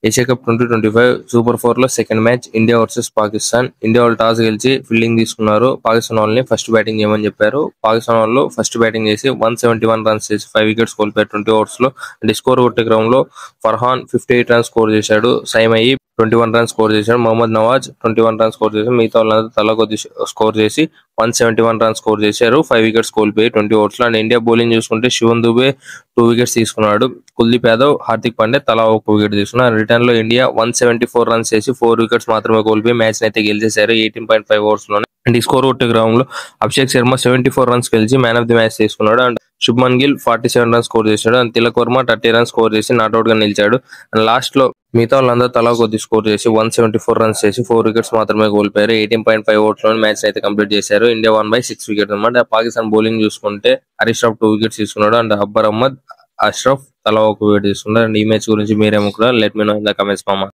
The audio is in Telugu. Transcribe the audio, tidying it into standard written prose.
ఏషియా కప్ 2025 సూపర్ 4 లో second match India versus Pakistan. India వాళ్ళు టాస్ గెలిచి ఫీల్డింగ్ తీసుకున్నారు. పాకిస్తాన్ వాళ్ళని ఫస్ట్ బ్యాటింగ్ చేయమని చెప్పారు. పాకిస్తాన్ వాళ్ళు ఫస్ట్ బ్యాటింగ్ చేసి 171 రన్స్ చేసి 5 వికెట్స్ కోల్పోయారు 20 ఓవర్స్ లో. అండ్ స్కోర్ కొట్టే క్రమంలో ఫర్హాన్ 58 రన్స్ స్కోర్ చేశాడు. సైమ్ అయ్యి 21 రన్స్ స్కోర్ చేశాడు. మొహమ్మద్ నవాజ్ 21 రన్స్ స్కోర్ చేశాడు. మిగతా వాళ్ళందరూ తలా కొద్ది స్కోర్ చేసి 171 రన్స్ స్కోర్ చేశారు. 5 వికెట్స్ కోల్పోయి 20 ఓవర్స్ లో. అండ్ ఇండియా బౌలింగ్ చూసుకుంటే శివన్ దుబే 2 వికెట్స్ తీసుకున్నాడు. కుల్దీప్ యాదవ్, హార్దిక్ పాండ్యా తలా ఒక వికెట్ తీసుకున్నారు. రిటర్న్ లో ఇండియా 174 రన్స్ చేసి 4 వికెట్స్ మాత్రమే కోల్పోయి మ్యాచ్ అయితే గెలిచేశారు 18.5 ఓవర్స్ లోనే. అండ్ ఈ స్కోర్ కొట్టే గ్రౌండ్ లో అభిషేక్ శర్మ 74 రన్స్ గెలిచి మ్యాన్ ఆఫ్ ది మ్యాచ్ తీసుకున్నాడు. And Shubman Gill 47 runs score చేశాడు. And Tilak Varma 30 runs score చేసి నాట్అవుట్ గా నిలిచాడు. అండ్ లాస్ట్ లో మిగతా వాళ్ళందరూ తలా కొద్ది స్కోర్ చేసి 174 రన్స్ చేసి 4 వికెట్స్ మాత్రమే కోల్పోయారు. 18.5 ఓవర్స్ లో మ్యాచ్ అయితే కంప్లీట్ చేశారు. ఇండియా 1/6 వికెట్స్ అనమాట. పాకిస్తాన్ బౌలింగ్ చూసుకుంటే హరీష్ రావ్ 2 వికెట్స్ తీసుకున్నాడు. అండ్ అక్బర్ అహ్మద్, అష్రఫ్ తలా ఒక వికెట్ తీసుకున్నారు. అండ్ ఈ మ్యాచ్ గురించి మీరేమనుకున్నారు? Let me know in the comments మామ.